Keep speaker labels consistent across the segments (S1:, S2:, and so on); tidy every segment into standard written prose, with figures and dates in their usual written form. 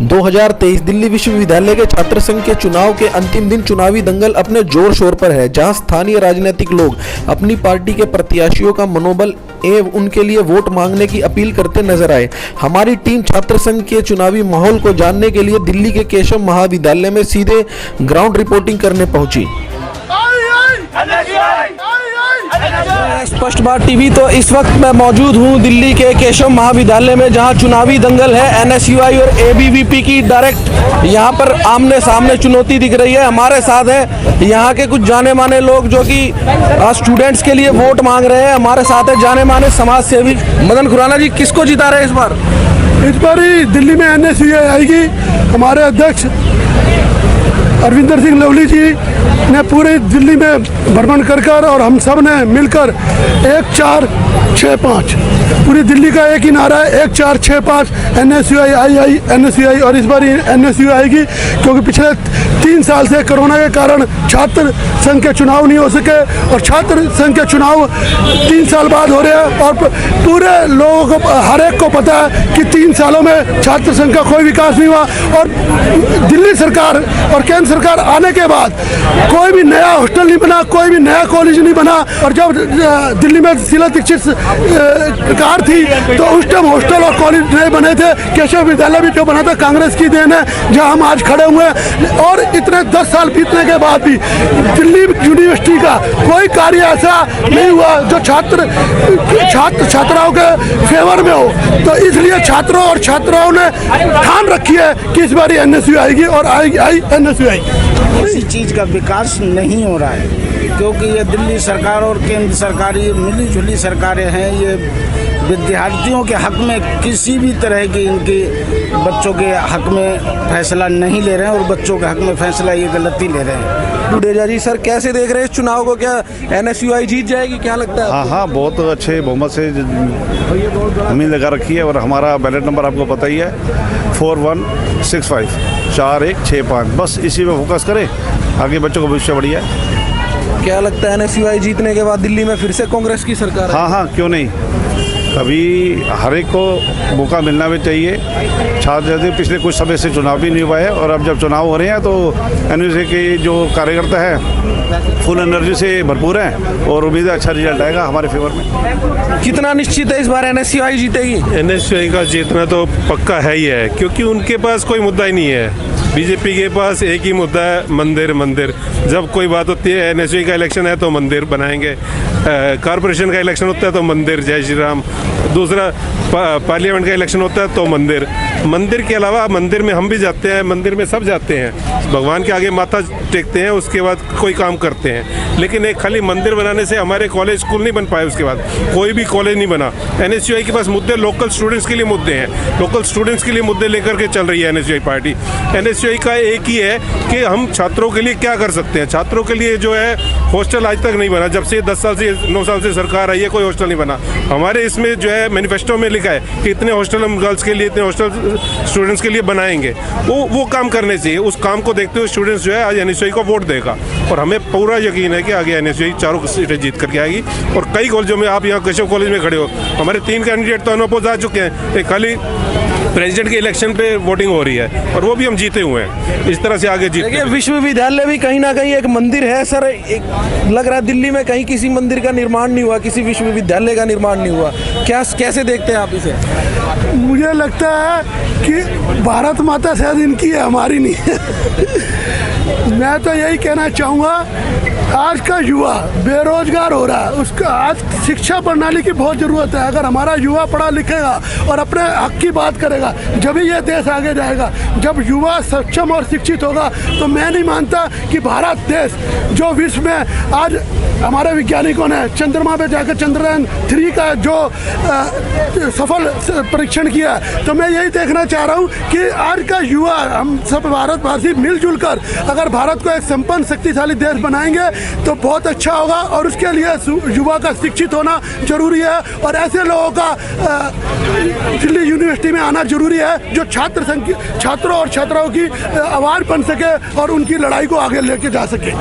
S1: 2023 दिल्ली विश्वविद्यालय के छात्र संघ के चुनाव के अंतिम दिन चुनावी दंगल अपने जोर शोर पर है, जहां स्थानीय राजनीतिक लोग अपनी पार्टी के प्रत्याशियों का मनोबल एवं उनके लिए वोट मांगने की अपील करते नजर आए। हमारी टीम छात्र संघ के चुनावी माहौल को जानने के लिए दिल्ली के केशव महाविद्यालय में सीधे ग्राउंड रिपोर्टिंग करने पहुंची। स्पष्ट बात टीवी। तो इस वक्त मैं मौजूद हूं दिल्ली के केशव महाविद्यालय में, जहां चुनावी दंगल है। एनएसयूआई और एबीवीपी की डायरेक्ट यहां पर आमने सामने चुनौती दिख रही है। हमारे साथ है यहां के कुछ जाने माने लोग जो कि स्टूडेंट्स के लिए वोट मांग रहे हैं। हमारे साथ है जाने माने समाज सेवी मदन खुराना जी। किसको जिता रहे हैं इस बार?
S2: इस बार ही दिल्ली में एनएसयूआई आएगी। हमारे अध्यक्ष अरविंदर सिंह लवली जी ने पूरे दिल्ली में भ्रमण कर और हम सब ने मिलकर 1-4-6-5 पूरी दिल्ली का एक ही नारा है, 1-4-6-5 एनएसयूआई एनएसयूआई। और इस बार एनएसयूआई आएगी क्योंकि पिछले 3 साल से कोरोना के कारण छात्र संघ के चुनाव नहीं हो सके और छात्र संघ के चुनाव 3 साल बाद हो रहे हैं। और पूरे लोगों को, हर एक को पता है कि 3 सालों में छात्र संघ का कोई विकास नहीं हुआ। और दिल्ली सरकार और केंद्र सरकार आने के बाद कोई भी नया हॉस्टल नहीं बना, कोई भी नया कॉलेज नहीं बना। और जब दिल्ली में शीला दीक्षित सरकार थी तो उस टाइम हॉस्टल और कॉलेज नहीं बने थे। केशव विद्यालय भी जो बना था कांग्रेस की देन है, जहां हम आज खड़े हुए हैं। और इतने 10 साल बीतने के बाद भी दिल्ली यूनिवर्सिटी का कोई कार्य ऐसा नहीं हुआ जो छात्राओं के फेवर में हो। तो इसलिए छात्रों और छात्राओं ने ठान रखी है कि इस बार एनएसयू आएगी और आई एनएसयू आएगी।
S3: किसी चीज़ का विकास नहीं हो रहा है क्योंकि ये दिल्ली सरकार और केंद्र सरकार ये मिली जुली सरकारें हैं। ये विद्यार्थियों के हक में किसी भी तरह की इनके बच्चों के हक में फैसला नहीं ले रहे हैं और बच्चों के हक में फैसला ये गलती ले रहे हैं।
S1: डुडेजा जी, सर कैसे देख रहे हैं इस चुनाव को? क्या एनएसयूआई जीत जाएगी, क्या लगता है?
S4: हाँ, बहुत अच्छे बहुमत से उम्मीद लगा रखी है। और हमारा बैलेट नंबर आपको पता ही है 4165 4165। बस इसी में फोकस करें, आगे बच्चों का भविष्य बढ़िया है।
S1: क्या लगता है एनएसयूआई जीतने के बाद दिल्ली में फिर से कांग्रेस की सरकार?
S4: हाँ, क्यों नहीं। अभी हर एक को मौका मिलना भी चाहिए। छात्र पिछले कुछ समय से चुनाव भी नहीं हुआ है और अब जब चुनाव हो रहे हैं तो एनएसयूआई के जो कार्यकर्ता हैं फुल एनर्जी से भरपूर हैं और उम्मीद है अच्छा रिजल्ट आएगा हमारे फेवर में।
S1: कितना निश्चित है इस बार एनएसयूआई जीतेगी?
S5: एनएसयूआई का जीतना तो पक्का है ही है क्योंकि उनके पास कोई मुद्दा ही नहीं है। बीजेपी के पास एक ही मुद्दा है, मंदिर। जब कोई बात होती है एनएसयूआई का इलेक्शन है तो मंदिर बनाएंगे, कॉरपोरेशन का इलेक्शन होता है तो मंदिर, जय श्री राम। दूसरा पार्लियामेंट का इलेक्शन होता है तो मंदिर के अलावा मंदिर में हम भी जाते हैं, मंदिर में सब जाते हैं, भगवान के आगे माथा टेकते हैं, उसके बाद कोई काम करते हैं। लेकिन एक खाली मंदिर बनाने से हमारे कॉलेज स्कूल नहीं बन पाए, उसके बाद कोई भी कॉलेज नहीं बना। एनएसयूआई के पास मुद्दे लोकल स्टूडेंट्स के लिए मुद्दे हैं, लोकल स्टूडेंट्स के लिए मुद्दे लेकर के चल रही है एनएसयूआई पार्टी। एनएसयूआई का एक ही है कि हम छात्रों के लिए क्या कर सकते हैं। छात्रों के लिए जो है हॉस्टल आज तक नहीं बना, जब से 10 साल से 9 साल से सरकार आई है कोई हॉस्टल नहीं बना। हमारे इसमें जो है मैनिफेस्टो में लिखा है कि इतने हॉस्टल हम गर्ल्स के लिए, इतने हॉस्टल स्टूडेंट्स के लिए बनाएंगे। वो काम करने चाहिए। उस काम को देखते हुए स्टूडेंट्स जो है आज एनएसयूआई को वोट देगा और हमें पूरा यकीन है कि आगे एनएसयूआई 4 सीटें जीत करके आएगी। और कई कॉलेजों में, आप यहाँ केशव कॉलेज में खड़े हो, हमारे 3 कैंडिडेट तो अनअपोज आ चुके हैं। एक खाली प्रेसिडेंट के इलेक्शन पे वोटिंग हो रही है और वो भी हम जीते हुए हैं। इस तरह से आगे जीते।
S1: विश्वविद्यालय भी कहीं ना कहीं एक मंदिर है सर। लग रहा है दिल्ली में कहीं किसी मंदिर का निर्माण नहीं हुआ, किसी विश्वविद्यालय का निर्माण नहीं हुआ। कैसे देखते हैं आप इसे?
S2: मुझे लगता है कि भारत माता शायद इनकी है, हमारी नहीं है। मैं तो यही कहना चाहूँगा, आज का युवा बेरोजगार हो रहा है, उसका आज शिक्षा प्रणाली की बहुत ज़रूरत है। अगर हमारा युवा पढ़ा लिखेगा और अपने हक की बात करेगा, जब ही ये देश आगे जाएगा। जब युवा सक्षम और शिक्षित होगा तो मैं नहीं मानता कि भारत देश जो विश्व में आज हमारे वैज्ञानिकों ने चंद्रमा पे जाकर चंद्रयान 3 का जो सफल परीक्षण किया, तो मैं यही देखना चाह रहा हूँ कि आज का युवा, हम सब भारतवासी मिलजुल कर अगर भारत को एक संपन्न शक्तिशाली देश बनाएंगे तो बहुत अच्छा होगा। और उसके लिए युवा का शिक्षित होना जरूरी है और ऐसे लोगों का दिल्ली यूनिवर्सिटी में आना जरूरी है जो छात्रों और छात्राओं की आवाज़ बन सके और उनकी लड़ाई को आगे लेके जा सके।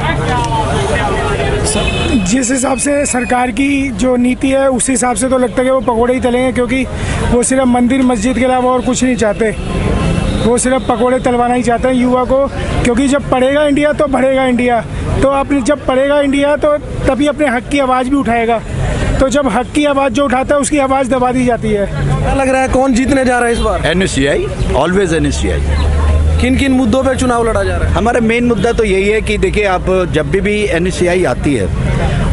S6: जिस हिसाब से सरकार की जो नीति है उस हिसाब से तो लगता है कि वो पकौड़े ही तलेंगे क्योंकि वो सिर्फ मंदिर मस्जिद के अलावा और कुछ नहीं चाहते। वो सिर्फ पकोड़े तलवाना ही चाहते हैं युवा को, क्योंकि जब पढ़ेगा इंडिया तो बढ़ेगा इंडिया। तो अपने जब पढ़ेगा इंडिया तो तभी अपने हक की आवाज़ भी उठाएगा। तो जब हक की आवाज़ जो उठाता है उसकी आवाज़ दबा दी जाती है।
S1: क्या लग रहा है कौन जीतने जा रहा है इस बार?
S7: NSCI, always NSCI।
S1: किन किन मुद्दों पर चुनाव लड़ा जा रहा है?
S7: हमारा मेन मुद्दा तो यही है कि देखिए, आप जब भी NSCI आती है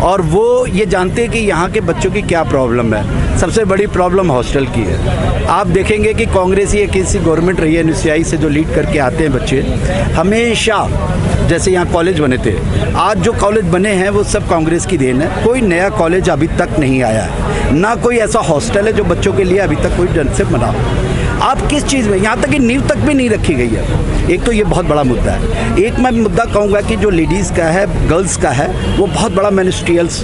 S7: और वो ये जानते हैं कि यहाँ के बच्चों की क्या प्रॉब्लम है। सबसे बड़ी प्रॉब्लम हॉस्टल की है। आप देखेंगे कि कांग्रेस या किसी गवर्नमेंट रही है NSCI से जो लीड करके आते हैं बच्चे, हमेशा जैसे यहाँ कॉलेज बने थे, आज जो कॉलेज बने हैं वो सब कांग्रेस की देन है। कोई नया कॉलेज अभी तक नहीं आया है, ना कोई ऐसा हॉस्टल है जो बच्चों के लिए अभी तक कोई ढंग से बना। आप किस चीज़ में, यहाँ तक कि नींव तक भी नहीं रखी गई है। एक तो ये बहुत बड़ा मुद्दा है। एक मैं मुद्दा कहूँगा कि जो लेडीज़ का है, गर्ल्स का है, वो बहुत बड़ा मिनिस्ट्रियल्स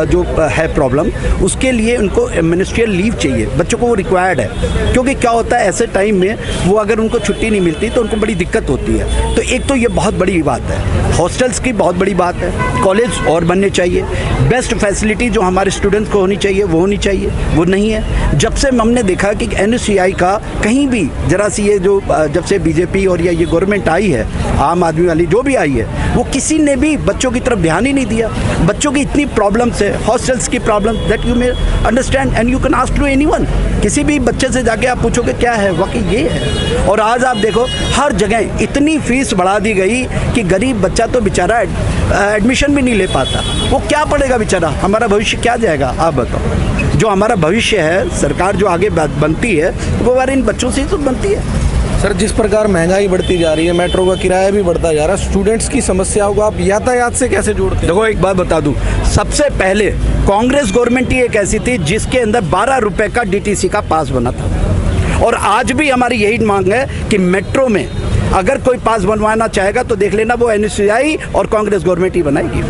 S7: जो है प्रॉब्लम, उसके लिए उनको मिनिस्ट्रियल लीव चाहिए। बच्चों को वो रिक्वायर्ड है, क्योंकि क्या होता है ऐसे टाइम में वो अगर उनको छुट्टी नहीं मिलती तो उनको बड़ी दिक्कत होती है। तो एक तो ये बहुत बड़ी बात है, हॉस्टल्स की बहुत बड़ी बात है। कॉलेज और बनने चाहिए, बेस्ट फैसिलिटी जो हमारे स्टूडेंट्स को होनी चाहिए वो होनी चाहिए, वो नहीं है। जब से हमने देखा कि NSCI का कहीं भी जरा सी ये जो जब से बीजेपी और या ये गवर्नमेंट आई है, आम आदमी वाली जो भी आई है, वो किसी ने भी बच्चों की तरफ ध्यान ही नहीं दिया। बच्चों की इतनी प्रॉब्लम्स है, हॉस्टल्स की problem, that you may understand and you can ask to anyone. किसी भी बच्चे से जाके आप पूछोगे क्या है, वाकई ये है। और आज आप देखो हर जगह इतनी फीस बढ़ा दी गई कि गरीब बच्चा तो बेचारा एडमिशन भी नहीं ले पाता। वो क्या पढ़ेगा बेचारा, हमारा भविष्य क्या जाएगा? आप बताओ। जो हमारा भविष्य है, सरकार जो आगे बनती है वो हमारे इन बच्चों से ही तो बनती है।
S1: सर, जिस प्रकार महंगाई बढ़ती जा रही है, मेट्रो का किराया भी बढ़ता जा रहा है, स्टूडेंट्स की समस्याओं को आप यातायात से कैसे जोड़ते हैं?
S7: देखो, एक बात बता दूं, सबसे पहले कांग्रेस गवर्नमेंट ही एक ऐसी थी जिसके अंदर 12 रुपए का DTC का पास बना था। और आज भी हमारी यही मांग है कि मेट्रो में अगर कोई पास बनवाना चाहेगा तो देख लेना, वो NSCI और कांग्रेस गवर्नमेंट ही बनाएगी।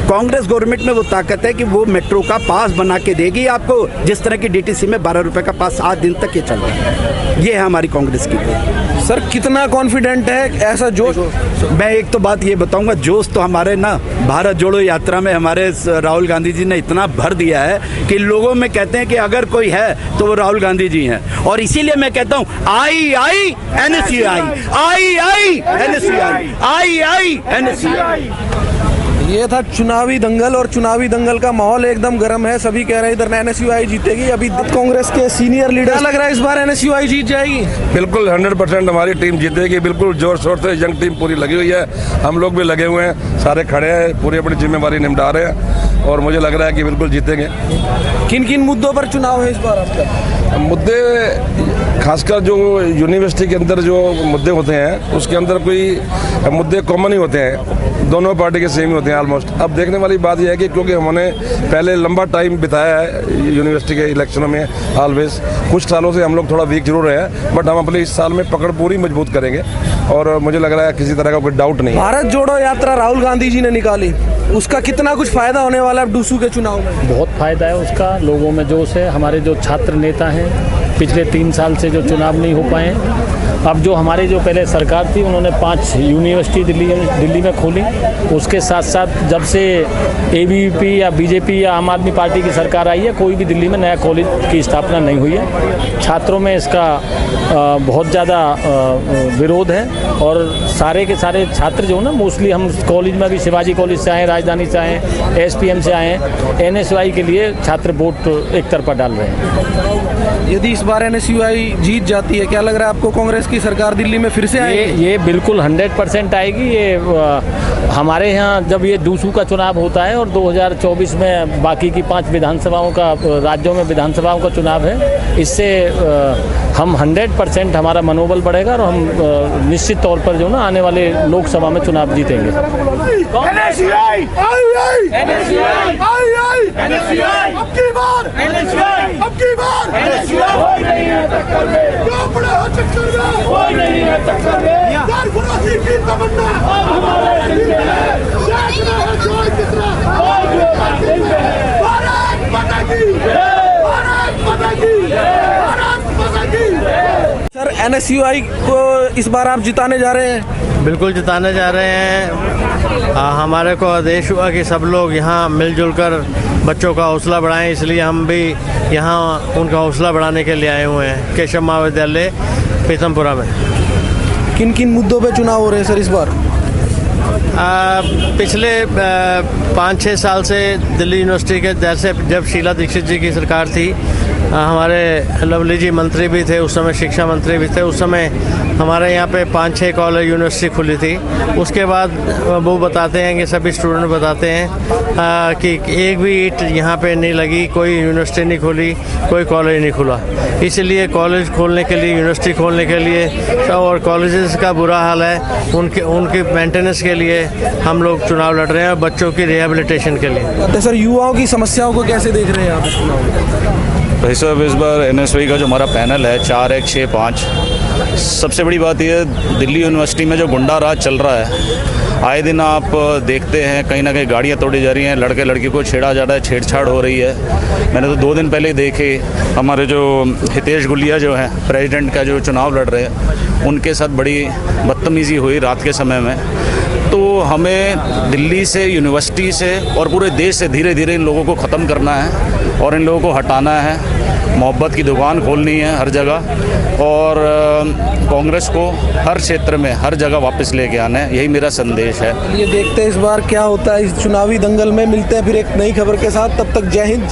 S7: कांग्रेस गवर्नमेंट में वो ताकत है कि वो मेट्रो का पास बना के देगी आपको, जिस तरह की DTC में 12 रुपए का पास आज दिन तक ये चल रहा है। ये है हमारी कांग्रेस की।
S1: सर, कितना कॉन्फिडेंट है ऐसा जोश?
S7: मैं एक तो बात ये बताऊंगा, जोश तो हमारे ना भारत जोड़ो यात्रा में हमारे राहुल गांधी जी ने इतना भर दिया है कि लोगों में कहते हैं कि अगर कोई है तो वो राहुल गांधी जी हैं। और इसीलिए मैं कहता हूँ आई NSCI, आई NSCI।
S1: ये था चुनावी दंगल, और चुनावी दंगल का माहौल एकदम गर्म है। सभी कह रहे हैं इधर NSCI जीतेगी। अभी कांग्रेस के सीनियर लीडर, लग रहा है इस बार NSCI जीत जाएगी?
S8: बिल्कुल 100% हमारी टीम जीतेगी। बिल्कुल जोर शोर से यंग टीम पूरी लगी हुई है, हम लोग भी लगे हुए हैं, सारे खड़े हैं, पूरी अपनी जिम्मेवारी निभा रहे हैं और मुझे लग रहा है कि बिल्कुल जीतेंगे।
S1: किन किन मुद्दों पर चुनाव है इस बार आपका?
S8: मुद्दे खासकर जो यूनिवर्सिटी के अंदर जो मुद्दे होते हैं उसके अंदर कोई मुद्दे कॉमन ही होते हैं, दोनों पार्टी के सेम ही होते हैं ऑलमोस्ट। अब देखने वाली बात यह है कि क्योंकि हमने पहले लंबा टाइम बिताया है यूनिवर्सिटी के इलेक्शनों में, ऑलवेज कुछ सालों से हम लोग थोड़ा वीक जरूर रहे हैं, बट हम अपने इस साल में पकड़ पूरी मजबूत करेंगे और मुझे लग रहा है किसी तरह का कोई डाउट नहीं है।
S1: भारत जोड़ो यात्रा राहुल गांधी जी ने निकाली, उसका कितना कुछ फायदा होने वाला है डूसू के चुनाव में?
S9: बहुत फायदा है उसका, लोगों में जोश है। हमारे जो छात्र नेता हैं, पिछले 3 साल से जो चुनाव नहीं हो पाए, अब जो हमारी जो पहले सरकार थी उन्होंने 5 यूनिवर्सिटी दिल्ली में खोली। उसके साथ साथ जब से ABVP या BJP या आम आदमी पार्टी की सरकार आई है, कोई भी दिल्ली में नया कॉलेज की स्थापना नहीं हुई है। छात्रों में इसका बहुत ज़्यादा विरोध है और सारे के सारे छात्र जो है ना, मोस्टली हम कॉलेज में भी शिवाजी कॉलेज से आए, राजधानी से आए, SPM से आए, NSCI के लिए छात्र वोट एक तरफा डाल रहे हैं।
S1: यदि इस बार NSCI जीत जाती है, क्या लग रहा है आपको कांग्रेस की सरकार दिल्ली में फिर से आएगी?
S9: ये बिल्कुल 100% आएगी। ये हमारे यहाँ जब ये डूसू का चुनाव होता है और 2024 में बाकी की 5 विधानसभाओं का, राज्यों में विधानसभाओं का चुनाव है, इससे हम 100% हमारा मनोबल बढ़ेगा और हम निश्चित तौर पर जो ना आने वाले लोकसभा में चुनाव जीतेंगे।
S1: सर, NSCI को इस बार आप जिताने जा रहे हैं?
S10: बिल्कुल जिताने जा रहे हैं। हमारे को आदेश हुआ कि सब लोग यहाँ मिलजुल कर बच्चों का हौसला बढ़ाएं, इसलिए हम भी यहाँ उनका हौसला बढ़ाने के लिए आए हुए हैं केशव महाविद्यालय पीतमपुरा में।
S1: किन किन मुद्दों पे चुनाव हो रहे हैं सर इस बार?
S10: पिछले 5-6 साल से दिल्ली यूनिवर्सिटी के जैसे जब शीला दीक्षित जी की सरकार थी, हमारे लवली जी मंत्री भी थे, उस समय शिक्षा मंत्री भी थे, उस समय हमारे यहाँ पे 5-6 कॉलेज यूनिवर्सिटी खुली थी। उसके बाद वो बताते हैं कि सभी स्टूडेंट बताते हैं कि एक भी ईंट यहाँ पे नहीं लगी, कोई यूनिवर्सिटी नहीं खुली, कोई कॉलेज नहीं खुला। इसलिए कॉलेज खोलने के लिए, यूनिवर्सिटी खोलने के लिए और कॉलेजेस का बुरा हाल है, उनके मेंटेनेंस के लिए हम लोग चुनाव लड़ रहे हैं और बच्चों की रिहेबिलिटेशन के लिए।
S1: तो सर युवाओं की समस्याओं को कैसे देख रहे हैं आप इस चुनाव में?
S11: भाई साहब, इस बार एनएसवाई का जो हमारा पैनल है 4-1-6-5, सबसे बड़ी बात यह है दिल्ली यूनिवर्सिटी में जो गुंडा राज चल रहा है, आए दिन आप देखते हैं कहीं ना कहीं गाड़ियाँ तोड़ी जा रही हैं, लड़के लड़की को छेड़ा जा रहा है, छेड़छाड़ हो रही है। मैंने तो 2 दिन पहले देखे, हमारे जो हितेश गुलिया जो हैं प्रेसिडेंट का जो चुनाव लड़ रहे हैं, उनके साथ बड़ी बदतमीज़ी हुई रात के समय में। तो हमें दिल्ली से, यूनिवर्सिटी से और पूरे देश से धीरे धीरे इन लोगों को ख़त्म करना है और इन लोगों को हटाना है। मोहब्बत की दुकान खोलनी है हर जगह और कांग्रेस को हर क्षेत्र में, हर जगह वापस लेके आना है, यही मेरा संदेश है।
S1: ये देखते हैं इस बार क्या होता है इस चुनावी दंगल में। मिलते हैं फिर एक नई खबर के साथ, तब तक जय हिंद।